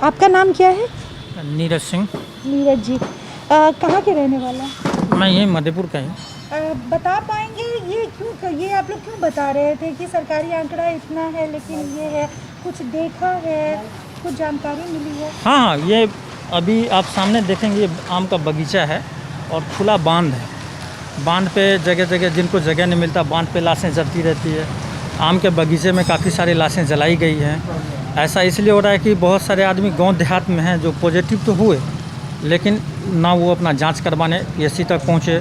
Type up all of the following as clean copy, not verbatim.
आपका नाम क्या है? नीरज सिंह। नीरज जी, कहाँ के रहने वाला हैं? मैं यही मधेपुर का ही। बता पाएंगे ये आप लोग क्यों बता रहे थे कि सरकारी आंकड़ा इतना है लेकिन ये है, कुछ देखा है, कुछ जानकारी मिली है? हाँ, ये अभी आप सामने देखेंगे, ये आम का बगीचा है और खुला बांध है। बांध पे जगह जगह जिनको जगह नहीं मिलता, बांध पे लाशें जलती रहती है। आम के बगीचे में काफ़ी सारी लाशें जलाई गई हैं। ऐसा इसलिए हो रहा है कि बहुत सारे आदमी गांव देहात में हैं जो पॉजिटिव तो हुए, लेकिन ना वो अपना जांच करवाने पीएचसी तक पहुँचे,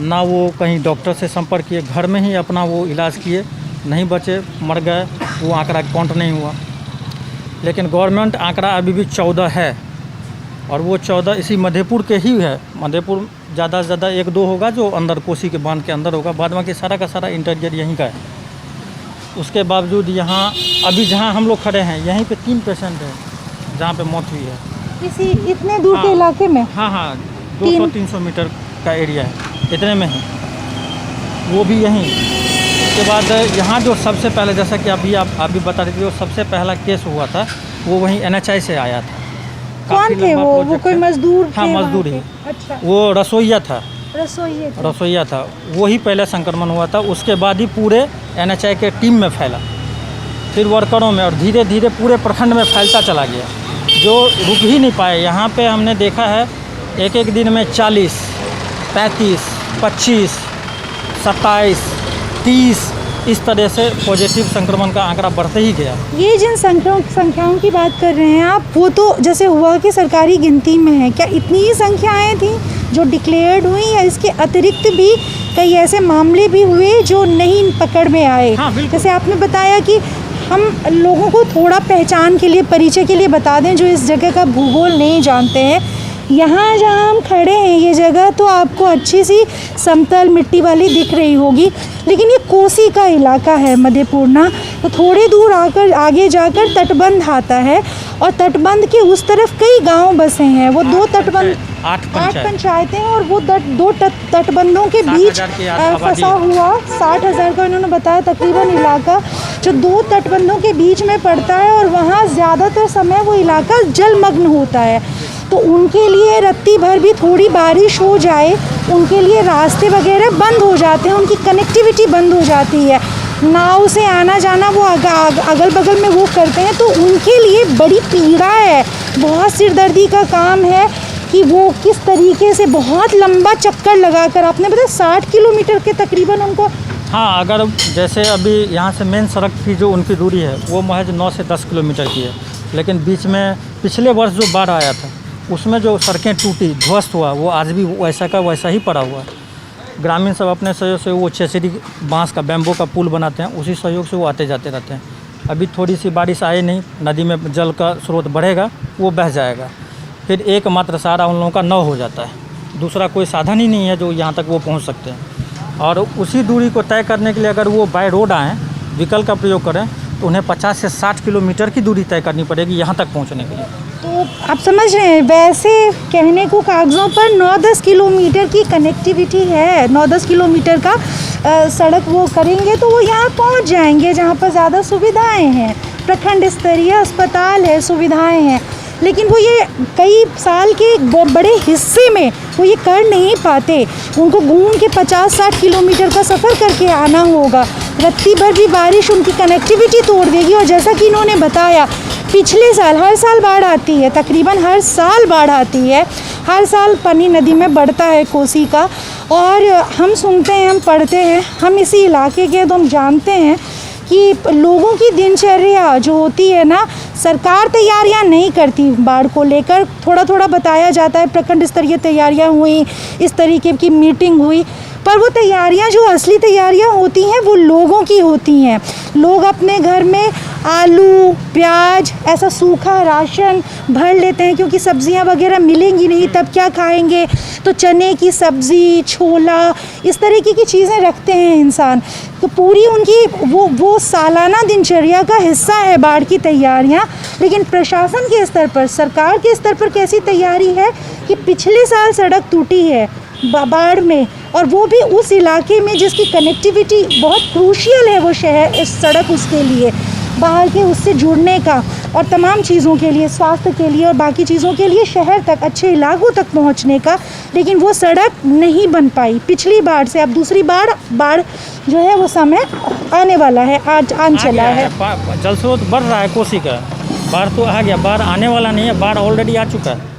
ना वो कहीं डॉक्टर से संपर्क किए, घर में ही अपना वो इलाज किए, नहीं बचे, मर गए, वो आंकड़ा काउंट नहीं हुआ। लेकिन गवर्नमेंट आंकड़ा अभी भी 14 है और वो 14 इसी मधेपुर के ही है। मधेपुर ज़्यादा से ज़्यादा 1-2 होगा जो अंदर कोसी के बांध के अंदर होगा, बाद बाकी सारा का सारा इंटीरियर यहीं का है। उसके बावजूद यहाँ अभी जहाँ हम लोग खड़े हैं यहीं पे 3 पेशेंट है जहाँ पे मौत हुई है। इसी इतने दूर के इलाके में? हाँ, 200-300 मीटर का एरिया है, इतने में ही, वो भी यहीं। उसके बाद यहाँ जो सबसे पहले, जैसा कि अभी बता रही थी, जो सबसे पहला केस हुआ था वो वहीं NHI से आया था। कौन थे वो कोई मजदूर थे? हाँ, मजदूर ही। अच्छा, वो रसोइया था। रसोइया था, वही पहले संक्रमण हुआ था। उसके बाद ही पूरे NHI के टीम में फैला, फिर वर्करों में, और धीरे धीरे पूरे प्रखंड में फैलता चला गया, जो रुक ही नहीं पाए। यहाँ पे हमने देखा है एक दिन में 40, 35, 25, 27, 30 इस तरह से पॉजिटिव संक्रमण का आंकड़ा बढ़ते ही गया। ये जिन संख्याओं की बात कर रहे हैं आप, वो तो जैसे हुआ कि सरकारी गिनती में है, क्या इतनी ही संख्याएं थी जो डिक्लेयर्ड हुई, या इसके अतिरिक्त भी कई ऐसे मामले भी हुए जो नहीं पकड़ में आए? हाँ, जैसे आपने बताया कि हम लोगों को थोड़ा पहचान के लिए, परिचय के लिए बता दें जो इस जगह का भूगोल नहीं जानते हैं। यहाँ जहाँ हम खड़े हैं ये जगह तो आपको अच्छी सी समतल मिट्टी वाली दिख रही होगी, लेकिन ये कोसी का इलाका है मधेपुर ना, तो थोड़ी दूर आगे जाकर तटबंध आता है और तटबंध के उस तरफ कई गांव बसे हैं। वो 2 तटबंध, 8 पंचायतें हैं और वो 2 तटबंधों के बीच फंसा हुआ 60,000 का इन्होंने बताया तकरीबन इलाका, जो 2 तटबंधों के बीच में पड़ता है और वहाँ ज़्यादातर समय वो इलाका जलमग्न होता है। तो उनके लिए रत्ती भर भी थोड़ी बारिश हो जाए, उनके लिए रास्ते वगैरह बंद हो जाते हैं, उनकी कनेक्टिविटी बंद हो जाती है, नाव से आना जाना वो अगल बगल में वो करते हैं, तो उनके लिए बड़ी पीड़ा है, बहुत सिरदर्दी का काम है कि वो किस तरीके से बहुत लंबा चक्कर लगाकर, आपने बताया 60 किलोमीटर के तकरीबन उनको। हाँ, अगर जैसे अभी यहाँ से मेन सड़क की जो उनकी दूरी है वो महज 9 से 10 किलोमीटर की है, लेकिन बीच में पिछले वर्ष जो बाढ़ आया था उसमें जो सड़कें टूटी, ध्वस्त हुआ, वो आज भी वैसा का वैसा ही पड़ा हुआ है। ग्रामीण सब अपने सहयोग से वो छेसरी बांस का, बैम्बो का पुल बनाते हैं, उसी सहयोग से वो आते जाते रहते हैं। अभी थोड़ी सी बारिश आए नहीं, नदी में जल का स्रोत बढ़ेगा, वो बह जाएगा, फिर एकमात्र सहारा उन लोगों का नाव हो जाता है। दूसरा कोई साधन ही नहीं है जो यहाँ तक वो पहुँच सकते हैं। और उसी दूरी को तय करने के लिए अगर वो बाय रोड आएँ, व्हीकल का प्रयोग करें, तो उन्हें 50 से 60 किलोमीटर की दूरी तय करनी पड़ेगी यहाँ तक पहुँचने के लिए। तो आप समझ रहे हैं, वैसे कहने को कागज़ों पर 9-10 किलोमीटर की कनेक्टिविटी है, 9-10 किलोमीटर का सड़क वो करेंगे तो वो यहाँ पहुँच जाएंगे जहाँ पर ज़्यादा सुविधाएं हैं, प्रखंड स्तरीय अस्पताल है, सुविधाएं हैं, लेकिन वो ये कई साल के बड़े हिस्से में वो ये कर नहीं पाते। उनको घूम के 50-60 किलोमीटर का सफ़र करके आना होगा, रत्ती भर भी बारिश उनकी कनेक्टिविटी तोड़ देगी। और जैसा कि इन्होंने बताया, पिछले साल हर साल बाढ़ आती है, तकरीबन हर साल बाढ़ आती है, हर साल पानी नदी में बढ़ता है कोसी का। और हम सुनते हैं, हम पढ़ते हैं, हम इसी इलाके के, तो हम जानते हैं कि लोगों की दिनचर्या जो होती है ना, सरकार तैयारियां नहीं करती बाढ़ को लेकर। थोड़ा थोड़ा बताया जाता है, प्रखंड स्तरीय तैयारियां हुई, इस तरीके की मीटिंग हुई, पर वो तैयारियां, जो असली तैयारियां होती हैं वो लोगों की होती हैं। लोग अपने घर में आलू, प्याज, ऐसा सूखा राशन भर लेते हैं, क्योंकि सब्जियां वगैरह मिलेंगी नहीं, तब क्या खाएंगे, तो चने की सब्ज़ी, छोला, इस तरीके की चीज़ें रखते हैं इंसान। तो पूरी उनकी वो सालाना दिनचर्या का हिस्सा है बाढ़ की तैयारियां। लेकिन प्रशासन के स्तर पर, सरकार के स्तर पर कैसी तैयारी है कि पिछले साल सड़क टूटी है बाढ़ में, और वो भी उस इलाके में जिसकी कनेक्टिविटी बहुत क्रूशियल है, वो शहर, इस सड़क उसके लिए बाहर के उससे जुड़ने का, और तमाम चीज़ों के लिए, स्वास्थ्य के लिए और बाकी चीज़ों के लिए शहर तक, अच्छे इलाकों तक पहुंचने का, लेकिन वो सड़क नहीं बन पाई पिछली बार से। अब दूसरी बाढ़ जो है वो समय आने वाला है, आज आन आ चला गया है। जल स्रोत बढ़ रहा है कोसी का, बाढ़ तो आ गया, बाढ़ आने वाला नहीं है, बाढ़ ऑलरेडी आ चुका है।